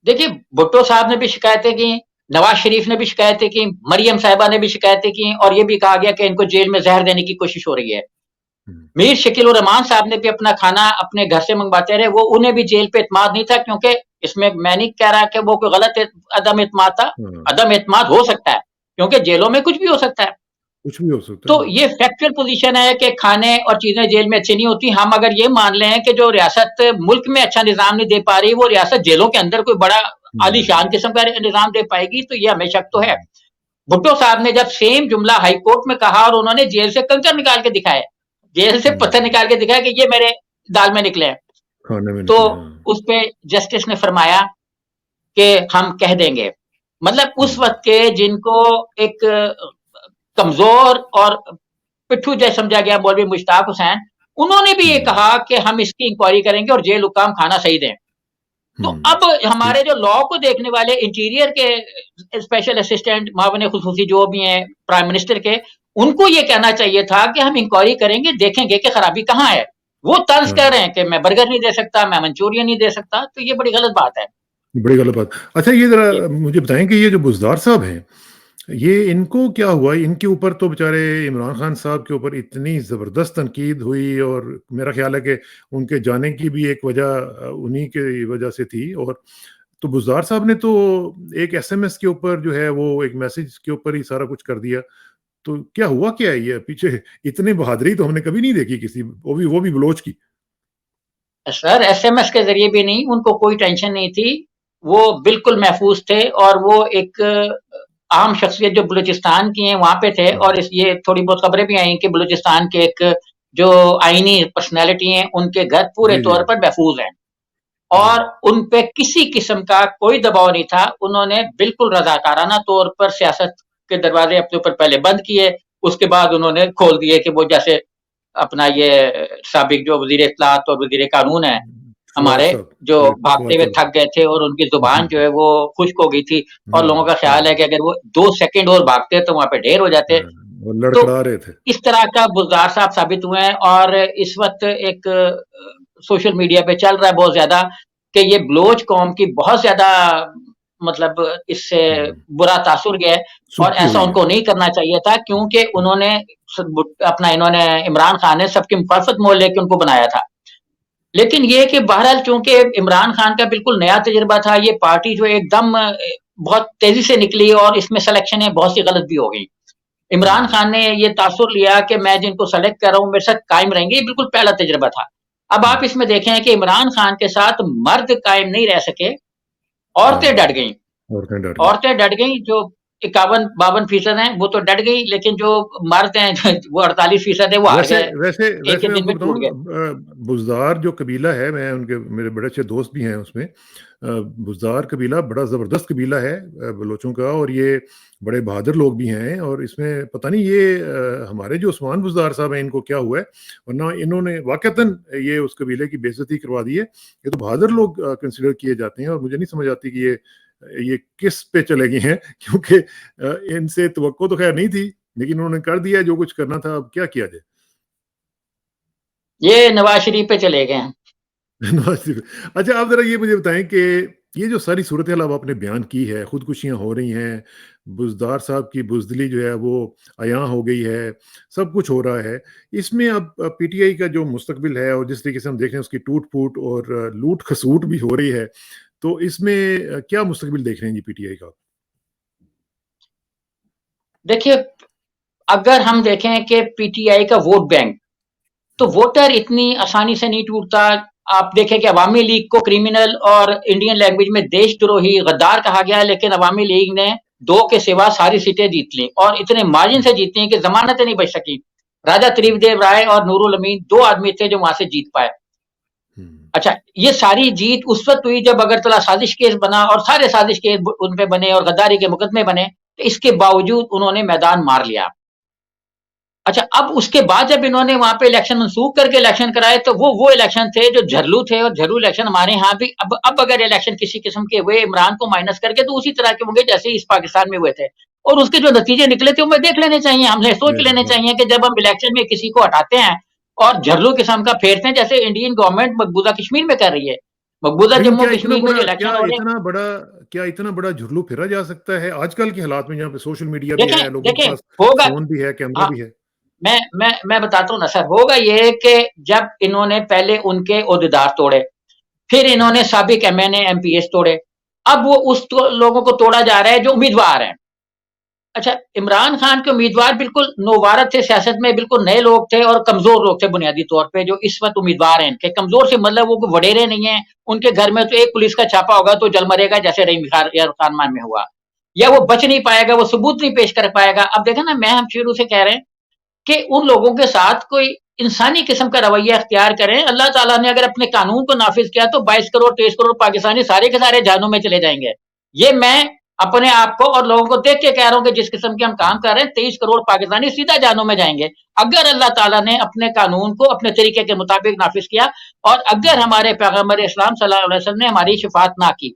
देखिए, भुट्टो साहब ने भी शिकायतें की, नवाज़ शरीफ ने भी शिकायतें की, मरियम साहिबा ने भी शिकायतें की और ये भी कहा गया कि इनको जेल में ज़हर देने की कोशिश हो रही है। हुँ, मीर शकील उर रहमान साहब ने भी अपना खाना अपने घर से मंगवाते रहे, वो उन्हें भी जेल पे एतमाद नहीं था, क्योंकि इसमें मैं नहीं कह रहा कि वो कोई गलत अदम एतमाद था, हाँ, अदम एतमाद हो सकता है, क्योंकि जेलों में कुछ भी हो सकता है। कुछ भी हो सकता तो है। ये फैक्चुअल पोज़ीशन है कि खाने और चीज़ें जेल में अच्छी नहीं होती। हम अगर ये मान लें कि जो रियासत मुल्क में अच्छा निज़ाम नहीं दे पा रही, वो रियासत जेलों के अंदर कोई बड़ा हुँ, आलीशान किस्म का निज़ाम दे पाएगी, तो ये हमें शक तो है। हुँ, भुट्टो साहब ने जब सेम जुमला हाई कोर्ट में कहा और उन्होंने जेल से कंकर निकाल के दिखाए, जेल से पत्थर हुँ, निकाल के दिखाया कि ये मेरे दाल में निकले हैं। खाने में तो निकले, हाँ। उस पे जस्टिस ने फरमाया कि हम कह देंगे। मतलब उस हुँ, वक़्त के जिनको एक कमज़ोर और पिट्ठू जैसा समझा गया मौलवी मुश्ताक हुसैन, उन्होंने भी ये हुँ, कहा कि हम इसकी इंक्वायरी करेंगे और जेल हुकाम खाना सही दें। तो हुँ, अब ठीक। हमारे जो लॉ को देखने वाले इंटीरियर के स्पेशल असिस्टेंट मावने खुसूसी जो भी हैं प्राइम मिनिस्टर के, उनको ये कहना चाहिए था कि हम इंक्वायरी करेंगे, देखेंगे कि खराबी कहाँ है। वो तर्ज हाँ, कह रहे हैं कि मैं बर्गर नहीं दे सकता, मैं मंचूरियन नहीं दे सकता, तो ये बड़ी गलत बात है। बड़ी गलत बात। अच्छा ये ज़रा मुझे बताएँ कि ये जो बुज़दार साहब हैं, ये इनको क्या हुआ? इनके ऊपर तो बेचारे इमरान खान साहब के ऊपर इतनी ज़बरदस्त तनकीद हुई और मेरा ख़्याल है कि उनके जाने की भी एक वजह उन्हीं की वजह से थी और तो बुज़दार साहब ने तो एक एसएमएस के ऊपर जो है वो एक मैसेज के ऊपर ही सारा कुछ कर दिया। तो क्या हुआ क्या है ये पीछे इतनी बहादुरी तो हमने कभी नहीं देखी किसी वो भी बलोच की। सर एसएमएस के ज़रिए भी नहीं, उनको कोई टेंशन नहीं थी। वो बिल्कुल महफूज़ थे और वो एक अहम शख्सियत जो बलूचिस्तान की हैं वहाँ पे थे, और ये थोड़ी बहुत खबरें भी आई कि बलूचिस्तान के एक जो आईनी पर्सनैलिटी हैं, उनके घर पूरे जी, जी, तौर पर महफूज हैं, जी। और उन पे किसी किस्म का कोई दबाव नहीं था। उन्होंने बिल्कुल रज़ाकाराना तौर पर सियासत के दरवाजे अपने ऊपर पहले बंद किए, उसके बाद उन्होंने खोल दिए कि वो जैसे अपना ये साबिक जो वज़ीर इत्तलात और वज़ीर कानून हैं फवाद हमारे, साहब, जो फवाद भागते हुए साहब। थक गए थे और उनकी ज़ुबान जो है वो खुश्क हो गई थी, और लोगों का ख़्याल है हाँ, कि अगर वो 2 सेकंड और भागते तो वहाँ पे ढेर हो जाते। हाँ, वो तो लड़खड़ा रहे थे। इस तरह का बुज़दार साहब साबित हुए हैं, और इस वक़्त एक सोशल मीडिया पे चल रहा है बहुत ज़्यादा कि ये बलोच कौम की बहुत ज़्यादा मतलब इससे हुँ, बुरा तासुर गया है, और सुधती ऐसा हुई है। उनको नहीं करना चाहिए था, क्योंकि हुँ, उन्होंने अपना इन्होंने इमरान खान ने सबकी मुखालफत मोल लेके उनको बनाया था। लेकिन ये कि बहरहाल चूँकि इमरान खान का बिल्कुल नया तजुर्बा था, ये पार्टी जो एकदम बहुत तेज़ी से निकली, और इसमें सिलेक्शनें बहुत सी गलत भी हो गई। इमरान हुँ, खान ने ये तासुर लिया कि मैं जिनको सेलेक्ट कर रहा हूँ मेरे साथ कायम रहेंगे, ये बिल्कुल पहला तजुर्बा था। अब हुँ, आप इसमें देखें कि इमरान खान के साथ मर्द कायम नहीं रह सके, औरतें डट हाँ, गईं। औरतें डर गईं। औरतें डट गईं, जो 51-52% हैं वो तो डट गई, लेकिन जो मर्द हैं वो 48% है, वो हार वैसे गए, वैसे एक ही वैसे मैं दिन आपको में टूट बताऊँ गए। बुज़दार जो कबीला है, मैं उनके मेरे बड़े अच्छे दोस्त भी हैं उसमें। बुज़दार कबीला बड़ा ज़बरदस्त कबीला है बलोचों का, और ये बड़े बहादुर लोग भी हैं, और इसमें पता नहीं ये हमारे जो उस्मान बुज़दार साहब हैं इनको क्या हुआ है, वरना इन्होंने वाक़तन ये उस कबीले की बेइज़्ज़ती करवा दी है। ये तो बहादुर लोग कंसिडर किए जाते हैं, और मुझे नहीं समझ आती कि ये किस पे चले गए हैं क्योंकि इनसे तवक्को तो ख़ैर नहीं थी, लेकिन उन्होंने कर दिया जो कुछ करना था, अब क्या किया जाए? ये नवाज़ शरीफ पे चले गए हैं। नवाज़ शरीफ। अच्छा, आप ज़रा ये मुझे बताएँ कि ये जो सारी सूरत-ए-हाल अब आपने बयान की है, खुदकुशियाँ हो रही हैं, बुज़दार साहब की बुज़दिली जो है वो अयां हो गई है, सब कुछ हो रहा है। इसमें अब पीटीआई का जो मुस्तकबिल है, और जिस तरीके से हम देख रहे हैं उसकी टूट-फूट और लूट-खसूट भी हो रही है, तो इसमें क्या मुस्तकबिल देख रहे हैं जी पीटीआई का? देखिए, अगर हम देखें कि पीटीआई का वोट बैंक, तो हुँ, वोटर इतनी आसानी से नहीं टूटता। आप देखें कि अवामी लीग को क्रिमिनल और इंडियन लैंग्वेज में देशद्रोही, गद्दार कहा गया है, लेकिन अवामी लीग ने 2 के सिवा सारी सीटें जीत लीं, और इतने मार्जिन हुँ, से जीती कि ज़मानतें नहीं बच सकी। राजा हुँ, त्रिभदेव राय और नूरुल अमीन 2 आदमी थे जो वहाँ से जीत पाए। हुँ, अच्छा, ये सारी जीत उस वक़्त हुई जब अगरतला साजिश केस बना, और सारे साजिश केस उन पे बने और गद्दारी के मुकदमे बने, तो इसके बावजूद उन्होंने मैदान मार लिया। अच्छा, अब उसके बाद जब इन्होंने वहाँ पे इलेक्शन मनसूख करके इलेक्शन कराए, तो वो इलेक्शन थे जो झरलू थे, और झरलू इलेक्शन हमारे यहाँ भी अब अगर इलेक्शन किसी किस्म के हुए इमरान को माइनस करके, तो उसी तरह के होंगे जैसे इस पाकिस्तान में हुए थे। और उसके जो नतीजे निकले थे वो देख लेने चाहिए, हमने सोच लेने बिल्कुल। चाहिए कि जब हम इलेक्शन में किसी को हटाते हैं और झरलू किस्म का फेरते हैं, जैसे इंडियन गवर्नमेंट मकबूजा कश्मीर में कर रही है। मकबूजा लेकिन जम्मू कश्मीर में जो इलेक्शन हो रहे हैं, क्या इतना बड़ा जुल्लू फेरा जा सकता है आजकल के हालात में, जहाँ पे सोशल मीडिया भी देखें है, लोगों के देखें पास होगा। फ़ोन भी है, कैमरा हाँ, भी है? मैं बताता हूँ ना सर, होगा ये कि जब इन्होंने पहले उनके ओहदेदार तोड़े, फिर हुँ, इन्होंने साबिक एमएनए, एमपीएस तोड़े, अब वो उस लोगों को तोड़ा जा रहा है जो उम्मीदवार हैं। अच्छा, इमरान खान के उम्मीदवार बिल्कुल नौवारत थे सियासत में, बिल्कुल नए लोग थे और कमज़ोर लोग थे बुनियादी तौर पे, जो इस वक़्त उम्मीदवार हैं इनके। कमज़ोर से मतलब वो कोई वडेरे नहीं हैं, उनके घर में तो एक पुलिस का छापा होगा तो जल मरेगा, जैसे रहीम यार खान मान में हुआ। या वो बच नहीं पाएगा, वो सबूत नहीं पेश कर पाएगा। अब देखें ना, हम शुरू से कह रहे हैं कि उन लोगों के साथ कोई इंसानी किस्म का रवैया अख्तियार करें। अल्लाह ताला ने अगर अपने कानून को नाफिज किया तो 22 करोड़ 23 करोड़ पाकिस्तानी सारे के सारे जहन्नुम में चले जाएंगे। ये मैं अपने आप को और लोगों को देख के कह रहा हूं कि जिस किस्म के हम काम हुँ, कर रहे हैं, 23 करोड़ पाकिस्तानी सीधा जहन्नुम में जाएंगे, अगर अल्लाह ताला ने अपने कानून को अपने तरीके के मुताबिक नाफिज किया, और हुँ, अगर हमारे पैगंबर इस्लाम सल्लल्लाहु अलैहि वसल्लम ने हमारी शिफात ना की।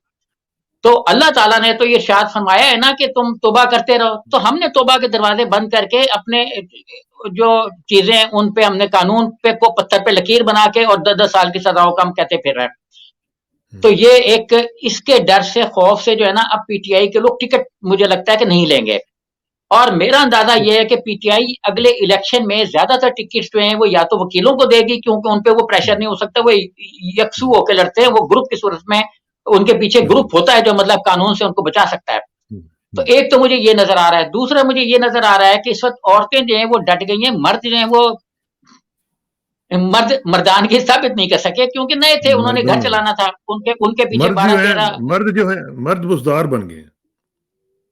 तो अल्लाह ताला ने तो ये इरशाद फरमाया है ना कि तुम तौबा करते रहो, तो हमने तौबा के दरवाजे बंद करके अपने जो चीजें उन पे हमने कानून पे को पत्थर पे लकीर बना के और 10-10 साल की सजाओं का हम कहते फिर रहे हैं। हुँ, तो ये एक इसके डर से, खौफ से जो है ना, अब पीटीआई के लोग टिकट मुझे लगता है कि नहीं लेंगे। और मेरा अंदाजा ठीक। ये है कि पीटीआई अगले इलेक्शन में ज्यादातर टिकट्स जो हैं वो या तो वकीलों को देगी, क्योंकि उन पे वो प्रेशर हुँ, नहीं हो सकता, वो यकसू हुँ, होकर लड़ते हैं, वो ग्रुप की सूरत में उनके पीछे बिल्कुल। ग्रुप होता है जो मतलब कानून से उनको बचा सकता है। हुँ, तो हुँ, एक तो मुझे ये नजर आ रहा है, दूसरा मुझे ये नजर आ रहा है कि इस वक्त औरतें जो हैं वो डट गई हैं, मर्द जो हैं वो मर्दानगी साबित नहीं कर सके, क्योंकि नए थे, उन्होंने घर मर्दाना चलाना था, उनके उनके पीछे मर्द जो बारह हैं तेरह मर्द जो हैं मर्द बुज़दार बन गए हैं।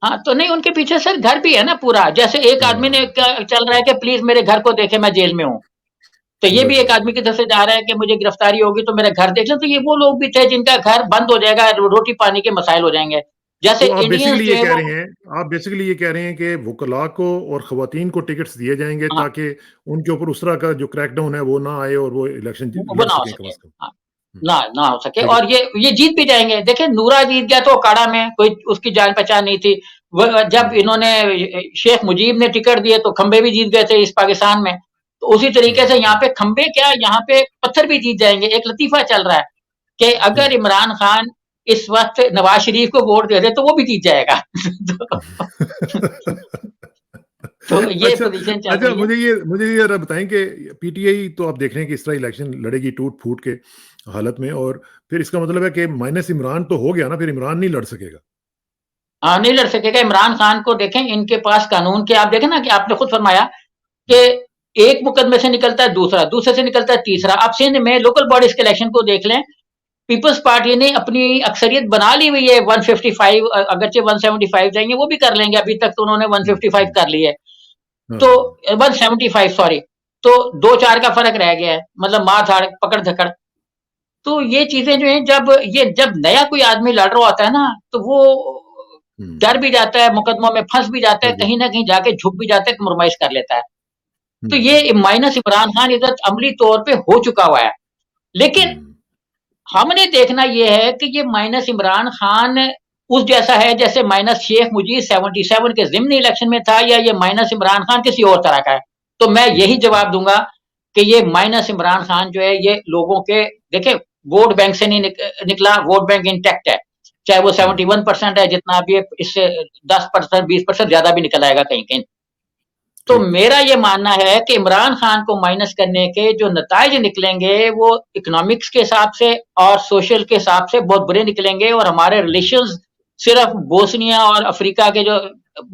हाँ, तो नहीं उनके पीछे सर घर भी है ना पूरा। जैसे एक आदमी ने हाँ, क्या चल रहा है कि प्लीज़ मेरे घर को देखें, मैं जेल में हूँ। तो ये भी बस, एक बस, आदमी बस। की तरफ से जा रहा है कि मुझे गिरफ्तारी होगी तो मेरा घर देख लें। तो ये वो लोग भी थे जिनका घर बंद हो जाएगा, रोटी-पानी के मसाइल हो जाएँगे। जैसे तो इंडियंस जो है वो आप बेसिकली ये कह रहे हैं कि वुकला को और ख़वातीन को टिकट्स दिए जाएँगे हाँ, ताकि उनके ऊपर उस तरह का जो क्रैकडाउन है वो ना आए और वो इलेक्शन वो लड़ ना हो सकें कम सके। से कम। हाँ, हुँ, ना हो सके ठीक है। और ये जीत भी जाएँगे। देखिए नूरा जीत गया तो अखाड़ा में, कोई उसकी जान-पहचान नहीं थी। जब हुँ, इन्होंने शेख मुजीब ने टिकट दिए तो खंबे भी जीत गए थे इस पाकिस्तान में। तो उसी तरीके से हाँ, यहाँ पे खंबे क्या, यहाँ पे पत्थर भी जीत जाएँगे। एक लतीफ़ा चल रहा है कि अगर हाँ। इमरान खान इस वक़्त नवाज़ शरीफ को वोट दे दे तो वो भी जीत जाएगा। तो ये अच्छा, पोज़ीशन चल अच्छा रही है। मुझे ये ज़रा बताएँ कि पीटीआई तो आप देख रहे हैं कि इस तरह इलेक्शन लड़ेगी टूट-फूट के हालत में और फिर इसका मतलब है कि माइनस इमरान तो हो गया ना, फिर इमरान नहीं लड़ सकेगा। हाँ, नहीं लड़ सकेगा। इमरान खान को देखें, इनके पास कानून के आप देखें ना कि आपने खुद फरमाया कि एक मुकदमे से निकलता है दूसरा, दूसरे से निकलता है तीसरा। आप सिंध में लोकल बॉडीज़ के इलेक्शन को देख लें, पीपल्स पार्टी ने अपनी अक्सरियत बना ली हुई है 155 अगरचे 175 जाएँगे वो भी कर लेंगे, अभी तक तो उन्होंने हुँ, 155 हुँ। कर ली है। हाँ, तो हाँ। 175 सॉरी, तो 2-4 का फ़र्क रह गया है, मतलब मार-धाड़, पकड़-धकड़। तो ये चीज़ें जो हैं जब नया कोई आदमी लड़ रहा होता है ना, तो वो डर हुँ, भी जाता है, मुकदमों में फँस भी जाता है, फँस कहीं जाता न कहीं जाके झुक भी जाता है, कम्प्रोमाइज़ कर लेता है। तो हुँ, ये हुँ, माइनस इमरान खान इधर अमली तौर पे हो चुका हुआ है। लेकिन हुँ, हमने देखना ये है कि ये माइनस इमरान खान उस जैसा है जैसे माइनस शेख मुजीब 77 के ज़िमनी इलेक्शन में था, या ये माइनस इमरान खान किसी और तरह का है। तो मैं यही हुँ, जवाब दूँगा कि ये माइनस इमरान खान जो है ये लोगों के देखिए वोट बैंक से नहीं निकला, वोट बैंक इंटैक्ट है। चाहे वो हुँ, 71% है, जितना अब ये इससे 10% 20% ज़्यादा भी निकल आएगा कहीं-कहीं। तो ठीक। मेरा ये मानना है कि इमरान खान को माइनस करने के जो नताइज निकलेंगे, वो इकोनॉमिक्स के हिसाब से और सोशल के हिसाब से बहुत बुरे निकलेंगे और हमारे हुँ, रिलेशंस सिर्फ़ बोस्निया और अफ्रीका के जो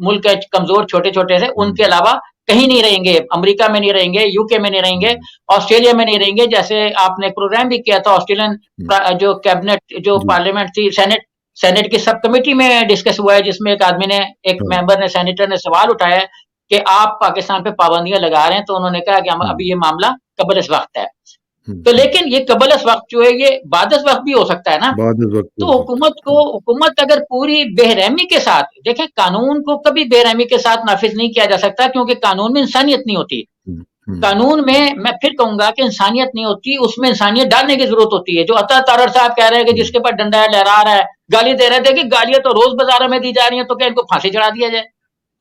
मुल्क हैं कमज़ोर छोटे-छोटे से, हुँ, उनके अलावा कहीं नहीं रहेंगे। अमेरिका में नहीं रहेंगे, यूके में नहीं रहेंगे, हुँ, ऑस्ट्रेलिया में नहीं रहेंगे। जैसे आपने एक प्रोग्राम भी किया था ऑस्ट्रेलियन हुँ, जो कैबिनेट जो जी, पार्लियामेंट थी, सेनेट सेनेट की सब कमिटी में डिस्कस हुआ है, जिसमें एक आदमी ने एक हाँ, मेंबर ने सेनेटर ने सवाल उठाया है कि आप पाकिस्तान पे पाबंदियाँ लगा रहे हैं, तो उन्होंने कहा कि हम हुँ, अभी ये मामला कबल-ए-वक़्त है। हुँ, तो हुँ। लेकिन ये कबल-ए-वक़्त जो है, ये बाद-ए-वक़्त भी हो सकता है ना। बाद इस वक़्त तो हो सकता हुकूमत अगर पूरी बेरहमी के साथ देखें, कानून को कभी बेरहमी के साथ नाफ़िज़ नहीं किया जा सकता, क्योंकि कानून में इंसानियत नहीं होती। हुँ, हुँ, कानून में मैं फिर कहूँगा कि इंसानियत नहीं होती, उसमें इंसानियत डालने की ज़रूरत होती है। जो अता तारड़ साहब कह रहे हैं कि हुँ, जिसके पास डंडा है लहरा रहा है, गाली दे रहे थे कि गालियाँ तो रोज़ बाज़ारों में दी जा रही हैं, तो क्या इनको फांसी चढ़ा दिया जाए?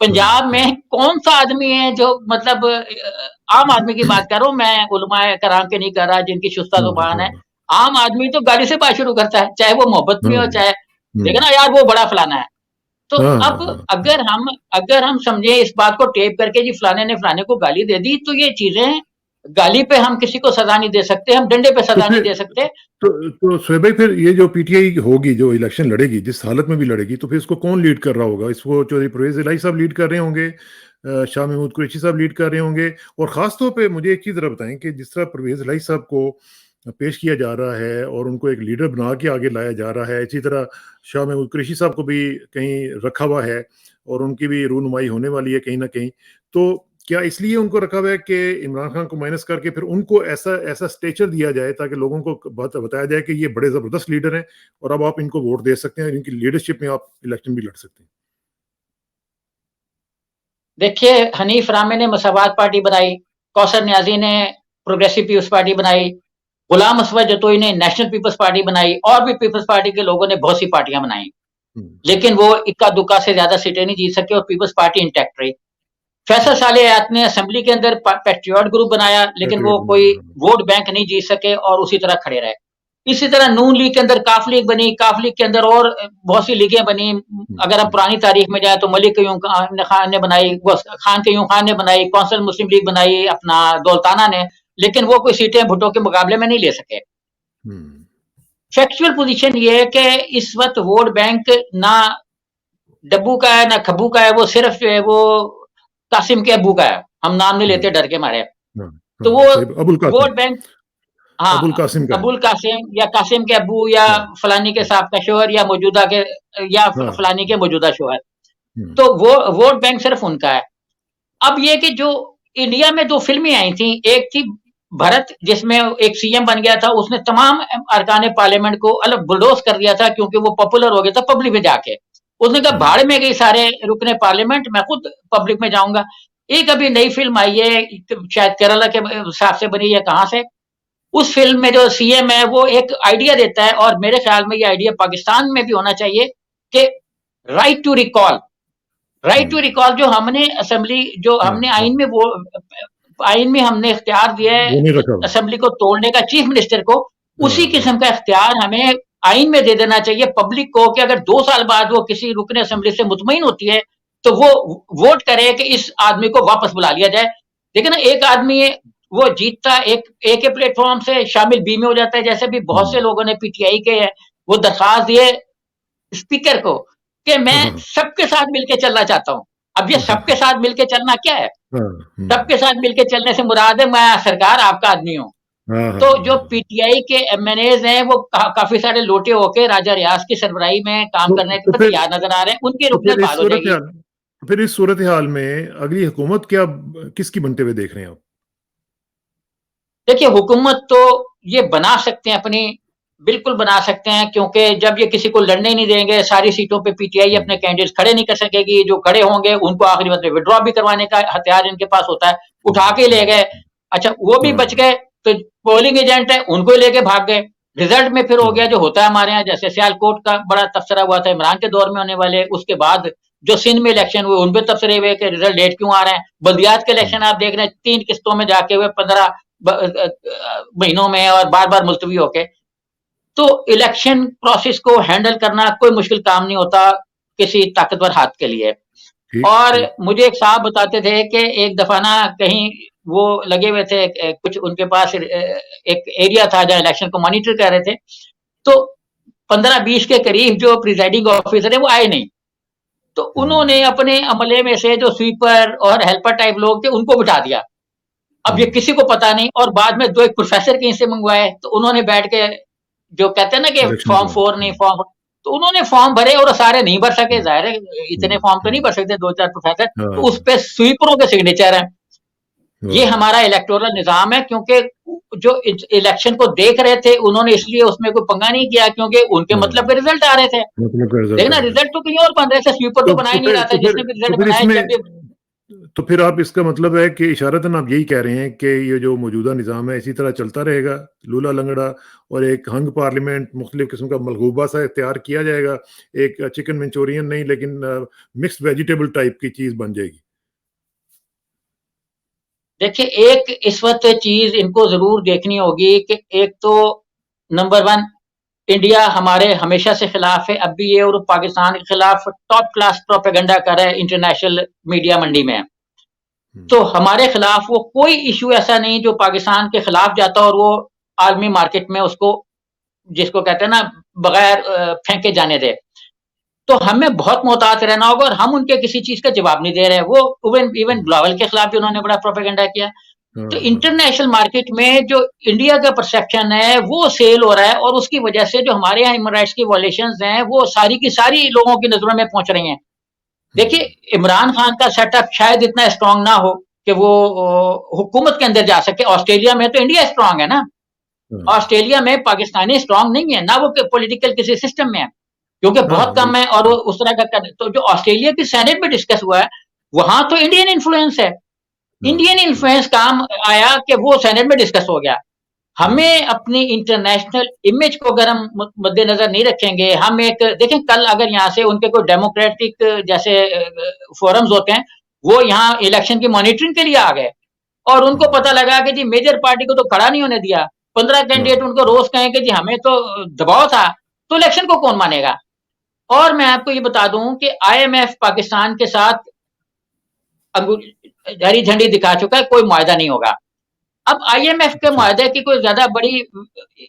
हाँ, पंजाब हाँ। में कौन-सा आदमी है जो मतलब आम आदमी की बात कर रहा हूँ मैं, उलमाए कराम की नहीं कर रहा, जिनकी शुस्ता हाँ, ज़ुबान है। हाँ, आम आदमी तो गाली से बात शुरू करता है, चाहे वो मोहब्बत हाँ, में हो, चाहे हुँ, देखना यार वो बड़ा फलाना है। तो हाँ, हाँ, अब हाँ, हाँ। अगर हम समझे इस बात को टेप करके जी फलाने ने फलाने को गाली दे दी, तो ये चीज़ें गाली पे हम किसी को सज़ा नहीं दे सकते, हम डंडे पे तो सज़ा नहीं फिर दे सकते। शोएब भाई फिर ये जो पीटीआई होगी, जो इलेक्शन लड़ेगी, जिस हालत में भी लड़ेगी, तो फिर इसको कौन लीड कर रहा होगा? इसको चौधरी परवेज़ इलाही साहब लीड कर रहे होंगे, शाह महमूद कुरैशी साहब लीड कर रहे होंगे और ख़ास तौर पे मुझे एक चीज़ ज़रा बताएँ कि जिस तरह परवेज़ इलाही साहब को पेश किया जा रहा है और उनको एक लीडर बना के आगे लाया जा रहा है, इसी तरह शाह महमूद कुरैशी साहब को भी कहीं रखा हुआ है और उनकी भी रूनुमाई होने वाली है कहीं न कहीं। तो क्या इसलिए उनको रखा हुआ है कि इमरान खान को माइनस करके फिर उनको ऐसा ऐसा स्टेचर दिया जाए ताकि लोगों को बताया जाए कि ये बड़े ज़बरदस्त लीडर हैं और अब आप इनको वोट दे सकते हैं, इनकी लीडरशिप में आप इलेक्शन भी लड़ सकते हैं? देखिए, हनीफ रामे ने मसावत पार्टी बनाई, कौसर नियाज़ी ने प्रोग्रेसिव पीपल्स पार्टी बनाई, गुलाम असवद जतोई ने नेशनल पीपल्स पार्टी बनाई और भी पीपल्स पार्टी के लोगों ने बहुत सी पार्टियाँ बनाई। हुँ, हुँ। लेकिन वो इक्का-दुक्का से ज़्यादा सीटें नहीं जीत सके और पीपल्स पार्टी इंटैक्ट रही। फैसल हुँ, साले हयात ने असेंबली के अंदर पैट्रियट ग्रुप बनाया, लेकिन वो पैट्रियट कोई बनाया। वोट बैंक नहीं जीत सके और उसी तरह खड़े रहे। इसी तरह नून लीग के अंदर काफ लीग बनी, काफ लीग के अंदर और बहुत सी लीगें बनी। हुँ, अगर हम हुँ, पुरानी तारीख में जाएँ तो मलिक क़य्यूम खान ने बनाई, वो खान क़य्यूम खान ने बनाई, कौंसल मुस्लिम लीग बनाई अपना दौलताना ने, लेकिन वो कोई सीटें भुट्टो के मुकाबले में नहीं ले सके। हुँ, फैक्चुअल पोज़ीशन ये है कि इस वक़्त वोट बैंक ना डब्बू का है, ना खब्बू का है, वो सिर्फ़ जो है वो कासिम के अब्बू का है। हम नाम नहीं हुँ, लेते डर के मारे। हाँ, तो हाँ, वो सही अबुल कासिम वोट बैंक अबुल हाँ, कासिम का है। अबुल कासिम या कासिम के अब्बू या हाँ, फलानी के हाँ, साहब का शौहर या मौजूदा के या हाँ, फलानी के मौजूदा शौहर। तो वो वोट बैंक सिर्फ उनका है। अब ये कि जो इंडिया में 2 फ़िल्में आई थी, एक थी भरत जिसमें एक सीएम बन गया था, उसने तमाम अरकान पार्लियामेंट को अलग बुलडोज़ कर दिया था क्योंकि वो पॉपुलर हो गया था पब्लिक में जाके। उसने कहा भाड़ में गई सारे रुकने पार्लियामेंट, मैं खुद पब्लिक में जाऊँगा। एक अभी नई फ़िल्म आई है, शायद केरला के हिसाब से बनी है, कहाँ से? उस फ़िल्म में जो सीएम है वो एक आइडिया देता है और मेरे ख़्याल में ये आइडिया पाकिस्तान में भी होना चाहिए कि right to recall, right to recall जो हमने असेंबली जो हाँ, हमने हाँ, आइन में हमने इख्तियार दिया है वो नहीं रखा। असेंबली को तोड़ने का चीफ मिनिस्टर को, उसी हाँ, हाँ, किस्म का इख्तियार हमें आइन में दे देना चाहिए पब्लिक को कि अगर 2 साल बाद वो किसी रुकने असेंबली से मुतमईन होती है तो वो वोट करे कि इस आदमी को वापस बुला लिया जाए। देखिए ना, एक आदमी है वो जीतता एक ए के प्लेटफॉर्म से शामिल बी में हो जाता है, जैसे भी बहुत से लोगों ने पीटीआई के वो दरखास्त दिए स्पीकर को कि मैं हाँ, सबके साथ मिलके चलना चाहता हूँ। अब ये सबके साथ मिलके चलना क्या है? हाँ, सबके साथ मिलके चलने से मुराद है मैं सरकार आपका आदमी हूँ। हाँ, हाँ, तो जो हाँ। पीटीआई के एमएनएज हैं वो काफी सारे लोटे होके राजा रियाज की सरबराही में काम करने तो पे फिर तैयार नजर आ रहे हैं, उनकी तो रुकने फिर इस बहाल हो सूरत जाएगी। हाल तो फिर इस सूरत हाल में अगली हुकूमत क्या किसकी बनते हुए देख रहे हैं आप? देखिए हुकूमत तो ये बना सकते हैं अपनी, बिल्कुल बना सकते हैं क्योंकि जब ये किसी को लड़ने ही नहीं देंगे, सारी सीटों पे पीटीआई अपने हुँ, कैंडिडेट्स खड़े नहीं कर सकेगी, जो खड़े होंगे उनको आखिरी वक्त में विड्रॉ भी करवाने का हथियार इनके पास होता है, उठा के ले गए। अच्छा वो भी बच हाँ, गए तो पोलिंग एजेंट है उनको ही लेके भाग गए। रिजल्ट में फिर हो गया हाँ, जो होता है हमारे यहाँ, जैसे सियालकोट का बड़ा तबसरा हुआ था इमरान के दौर में होने वाले, उसके बाद जो सिंध में इलेक्शन हुए उन पे तबसरे हुए कि रिजल्ट लेट क्यों आ रहे हैं। बल्दियात के हुँ, इलेक्शन आप देख रहे हैं 3 किस्तों में जाके हुए 15 महीनों में और बार बार मुलतवी होके। तो इलेक्शन प्रोसेस को हैंडल करना कोई मुश्किल काम नहीं होता किसी ताकतवर हाथ के लिए। ठीक, और ठीक। मुझे एक साहब बताते थे कि एक दफा ना कहीं वो लगे हुए थे कुछ उनके पास एक एरिया था जहाँ इलेक्शन को मॉनिटर कर रहे थे, तो 15-20 के करीब जो प्रिजाइडिंग ऑफिसर है वो आए नहीं, तो हुँ, उन्होंने अपने अमले में से जो स्वीपर और हेल्पर टाइप लोग थे उनको बिठा दिया। अब ये हुँ, किसी को पता नहीं, और बाद में 2 एक प्रोफेसर कहीं से मंगवाए तो उन्होंने बैठ के जो कहते हैं ना कि इलेक्शन फॉर्म का 4 नहीं हुँ, फॉर्म, तो उन्होंने फॉर्म भरे और सारे नहीं भर सके, हुँ, जाहिर है इतने हुँ, फॉर्म तो नहीं हुँ। भर सकते 2-4 प्रोफेसर, तो उस हाँ, पे स्वीपरों के सिग्नेचर हैं। ये वाह! हमारा इलेक्टोरल निज़ाम है क्योंकि जो इलेक्शन को देख रहे थे उन्होंने इसलिए उसमें कोई पंगा नहीं किया क्योंकि उनके मतलब हाँ, के रिजल्ट आ रहे थे। मतलब का रिज़ल्ट देखना आ रहा है। रिजल्ट तो कहीं और बन रहे थे, स्वीपर तो बना ही नहीं रहा था, जिसने भी तो रिजल्ट फिर बनाए इसमें जब भी। तो फिर आप इसका मतलब है कि इशारतन आप यही कह रहे हैं कि ये जो मौजूदा निज़ाम है इसी तरह चलता रहेगा, लूला-लंगड़ा और एक हंग पार्लियामेंट मुख्तलिफ़ किस्म का मलगूबा-सा इख्तियार किया जाएगा, एक चिकन मंचूरियन नहीं लेकिन मिक्स्ड वेजिटेबल टाइप की चीज़ बन जाएगी। देखिए, एक इस वक़्त चीज़ इनको ज़रूर देखनी होगी कि एक तो नंबर 1 इंडिया हमारे हमेशा से खिलाफ है, अब भी ये और पाकिस्तान के खिलाफ टॉप क्लास प्रोपेगेंडा कर रहा है इंटरनेशनल मीडिया मंडी में। हुँ, तो हमारे खिलाफ वो कोई इश्यू ऐसा नहीं जो पाकिस्तान के खिलाफ जाता और वो आलमी मार्केट में उसको जिसको कहते हैं ना बगैर फेंके जाने दे। तो हमें बहुत मोहतात रहना होगा और हम उनके किसी चीज़ का जवाब नहीं दे रहे हैं। वो इवन इवन हुँ, ग्लोबल के खिलाफ भी उन्होंने बड़ा प्रोपेगेंडा किया। तो हाँ, हाँ। इंटरनेशनल मार्केट में जो इंडिया का परसेप्शन है वो सेल हो रहा है और उसकी वजह से जो हमारे यहाँ ह्यूमन राइट्स की वायलेशंस हैं वो सारी की सारी लोगों की नजरों में पहुंच रही हैं। देखिए हुँ, इमरान खान का सेटअप शायद इतना स्ट्रांग ना हो कि वो हुकूमत के अंदर जा सके। ऑस्ट्रेलिया में तो इंडिया स्ट्रांग है ना, हाँ। ऑस्ट्रेलिया में पाकिस्तानी स्ट्रांग नहीं है ना, वो पॉलिटिकल किसी सिस्टम में है क्योंकि हाँ, बहुत कम है और वो उस तरह का तो जो ऑस्ट्रेलिया की सेनेट में डिस्कस हुआ है वहां तो इंडियन इन्फ्लुएंस है। हाँ, इंडियन हाँ, इन्फ्लुएंस काम आया कि वो सेनेट में डिस्कस हो गया। हुँ, हमें अपनी इंटरनेशनल इमेज को अगर हम मद्देनजर नहीं रखेंगे, हम एक देखें कल अगर यहाँ से उनके कोई डेमोक्रेटिक जैसे फोरम्स होते हैं वो यहाँ इलेक्शन की मॉनिटरिंग के लिए आ गए और उनको हुँ, पता लगा कि जी मेजर पार्टी को तो खड़ा नहीं होने दिया, 15 कैंडिडेट हाँ, उनको रोज कहें कि जी हमें तो दबाव था, तो इलेक्शन को कौन मानेगा। और मैं आपको ये बता दूं कि आईएमएफ पाकिस्तान के साथ हरी झंडी दिखा चुका है, कोई मुआवजा नहीं होगा। अब आईएमएफ के अच्छा, मुआहदे की कोई ज्यादा बड़ी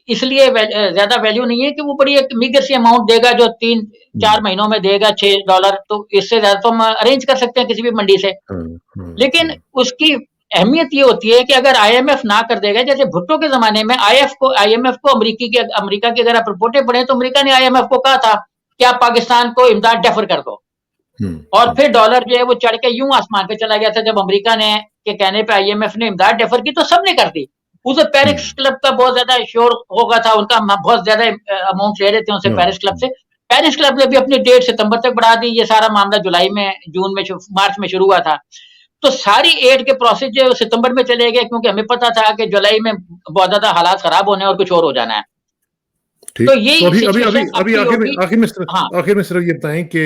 इसलिए ज्यादा वैल्यू नहीं है कि वो बड़ी एक मीगर सी अमाउंट देगा जो 3-4 हुँ, महीनों में देगा $6, तो इससे ज्यादा तो हम अरेंज कर सकते हैं किसी भी मंडी से। हाँ, हाँ, लेकिन हाँ, उसकी अहमियत ये होती है कि अगर आईएमएफ ना कर देगा, जैसे भुट्टो के जमाने में आईएमएफ को अमेरिका की अगर आप रिपोर्टें पढ़ें तो अमेरिका ने आईएमएफ को कहा था कि आप पाकिस्तान को इमदाद डेफर कर दो। और फिर डॉलर जो है वो चढ़ के यूं आसमान पे चला गया था। जब अमेरिका ने के कहने पे आईएमएफ ने इमदाद डेफर की तो सबने कर दी। उसे पेरिस क्लब का बहुत ज्यादा शोर होगा था, उनका बहुत ज्यादा अमाउंट ले रहे थे उनसे पेरिस क्लब से। पेरिस क्लब ने भी अपनी डेट सितंबर तक बढ़ा दी। ये सारा मामला जुलाई में, जून में, मार्च में शुरू हुआ था। तो सारी एड के प्रोसेस जो सितंबर में चले गए, क्योंकि हमें पता था कि जुलाई में बहुत ज्यादा हालात खराब होने और कुछ और हो जाना है। तो यही अभी आखिर में सिर्फ ये बताएं कि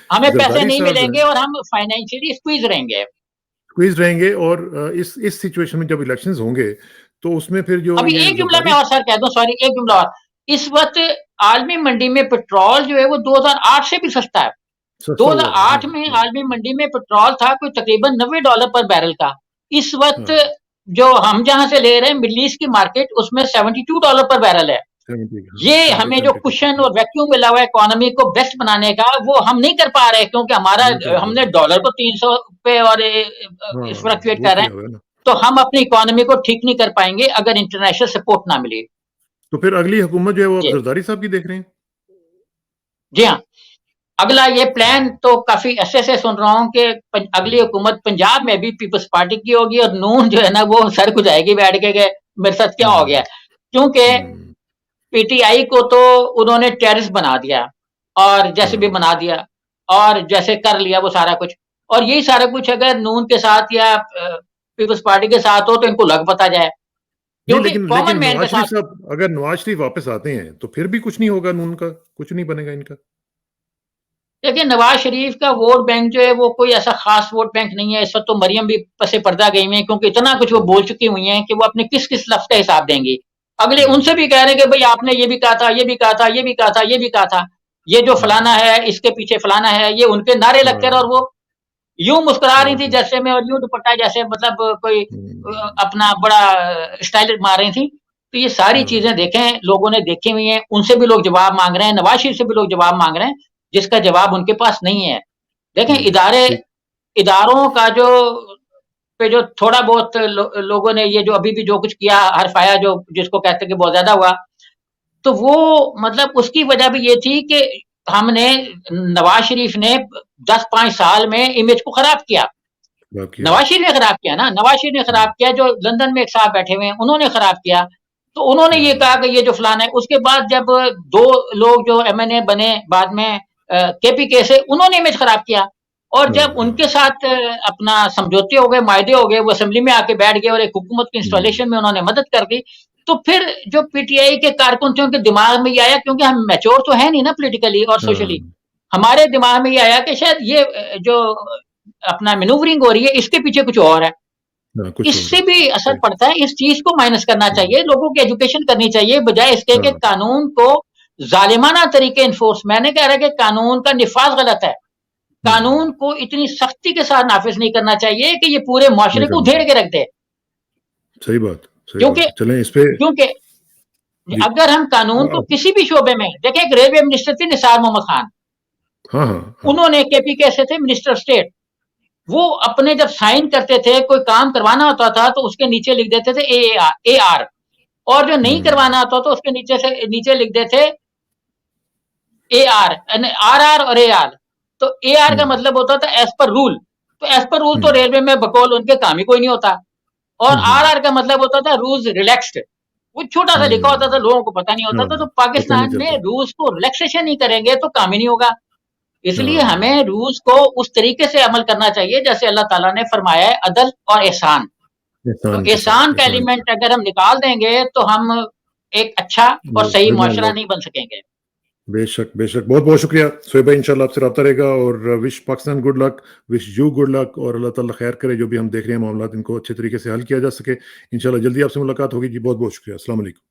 हमें पैसे नहीं मिलेंगे और हम फाइनेंशियली स्क्वीज रहेंगे। और इस सिचुएशन में जब इलेक्शंस होंगे तो उसमें फिर जो अभी एक जुमला मैं और सर कह दूं, सॉरी, एक जुमला और। इस वक्त आलमी मंडी में पेट्रोल जो है वो 2008 से भी सस्ता है। 2008 में आलमी मंडी में पेट्रोल था कोई तकरीबन $90 पर बैरल का। इस वक्त जो हम जहां से ले रहे हैं मिडल ईस्ट की मार्केट, उसमें $72 पर बैरल है। ये हमें जो कुशन और वैक्यूम मिला हुआ है इकोनॉमी को बेस्ट बनाने का, वो हम नहीं कर पा रहे, क्योंकि हमारा हमने डॉलर को 300 पे और फ्लक्चुएट कर रहे हैं। तो हम अपनी इकोनॉमी को ठीक नहीं कर पाएंगे अगर इंटरनेशनल सपोर्ट ना मिले। तो फिर अगली हुकूमत जो है वो जरदारी साहब की देख रहे हैं? जी हाँ, अगला ये प्लान तो काफी अच्छे से सुन रहा हूँ कि अगली हुकूमत पंजाब में भी पीपल्स पार्टी की होगी और नून जो है ना वो सर खुजाएगी बैठ के मेरे साथ क्या हो गया। क्योंकि पीटीआई को तो उन्होंने टेररिस्ट बना दिया और जैसे भी बना दिया और जैसे कर लिया वो सारा कुछ। और यही सारा कुछ अगर नून के साथ या पीपल्स पार्टी के साथ हो तो इनको लग पता जाए। क्योंकि कॉमन मैन के साथ अगर नवाज शरीफ वापस आते हैं तो फिर भी कुछ नहीं होगा, नून का कुछ नहीं बनेगा इनका। देखिए, नवाज शरीफ का वोट बैंक जो है वो कोई ऐसा खास वोट बैंक नहीं है। इस वक्त तो मरियम भी पसे पर्दा गई हुई है, क्योंकि इतना कुछ वो बोल चुकी हुई हैं कि वो अपने किस किस लफ्ज का हिसाब देंगी। अगले उनसे भी कह रहे हैं कि भाई आपने ये भी कहा था, ये भी कहा था, ये भी कहा था, ये भी कहा था, ये जो फलाना है इसके पीछे फलाना है, ये उनके नारे लगते रहे और वो यूं मुस्कुरा रही थी जैसे में, और यूं दुपट्टा जैसे मतलब कोई अपना बड़ा स्टाइल मार रही थी। तो ये सारी चीजें देखें, लोगों ने देखी हुई हैं, उनसे भी लोग जवाब मांग रहे हैं, नवाज शरीफ से भी लोग जवाब मांग रहे हैं, जिसका जवाब उनके पास नहीं है। देखें, इदारों का जो थोड़ा बहुत लोगों ने ये जो अभी भी जो कुछ किया, हरफाया जो जिसको कहते हैं कि बहुत ज्यादा हुआ, तो वो मतलब उसकी वजह भी ये थी कि हमने नवाज शरीफ ने 10-5 साल में इमेज को खराब किया। नवाज शरीफ ने खराब किया ना, नवाज शरीफ ने खराब किया, जो लंदन में एक साहब बैठे हुए हैं उन्होंने खराब किया। तो उन्होंने ये कहा कि ये जो फलाना है। उसके बाद जब 2 लोग जो एमएनए बने बाद में केपीके से, उन्होंने इमेज खराब किया। और जब उनके साथ अपना समझौते हो गए, मायदे हो गए, वो असेंबली में आके बैठ गए और एक हुकूमत की इंस्टॉलेशन में उन्होंने मदद कर दी। तो फिर जो पीटीआई के कारकुन थे उनके दिमाग में ये आया, क्योंकि हम मैच्योर तो है नहीं ना पॉलिटिकली और सोशली, हमारे दिमाग में ये आया कि शायद ये जो अपना मैन्यूवरिंग हो रही है इसके पीछे कुछ और है। इससे भी असर पड़ता है। इस चीज को माइनस करना चाहिए, लोगों की एजुकेशन करनी चाहिए, बजाय इसके कि कानून को जालिमाना तरीके इन्फोर्स। मैंने कह रहा है कि कानून का निफाज गलत है। कानून को इतनी सख्ती के साथ नाफिज नहीं करना चाहिए कि ये पूरे मुआशरे को उधेड़ के रख दे। सही बात। क्योंकि अगर हम कानून को किसी भी शोबे में देखें, एक रेलवे मिनिस्टर थे निसार मोहम्मद खान, उन्होंने केपीके से थे, मिनिस्टर स्टेट। वो अपने जब साइन करते थे, कोई काम करवाना होता था तो उसके नीचे लिख देते थे AR, और जो नहीं करवाना होता तो उसके नीचे लिख देते AR, RR और AR। तो AR का मतलब होता था एज पर रूल। तो एज पर रूल तो रेलवे में बकौल उनके काम ही कोई नहीं होता। और RR का मतलब होता था रूल्स रिलैक्स्ड। वो छोटा सा लिखा होता था, लोगों को पता नहीं होता था। तो पाकिस्तान में रूल्स को रिलैक्सेशन नहीं करेंगे तो काम ही नहीं होगा। इसलिए हमें रूल्स को उस तरीके से अमल करना चाहिए जैसे अल्लाह ताला ने फरमाया है, अदल और एहसान। तो एहसान का एलिमेंट अगर हम निकाल देंगे तो हम एक अच्छा और सही मुआशरा नहीं बन सकेंगे। बेशक बेशक, बहुत बहुत शुक्रिया सोहेब भाई। इंशाल्लाह आपसे रब्ता रहेगा और wish Pakistan good luck, wish you good luck, और अल्लाह ताला खैर करे। जो भी हम देख रहे हैं मामला, इनको अच्छे तरीके से हल किया जा सके। इंशाल्लाह जल्दी आपसे मुलाकात होगी जी। बहुत बहुत शुक्रिया। अस्सलाम वालेकुम।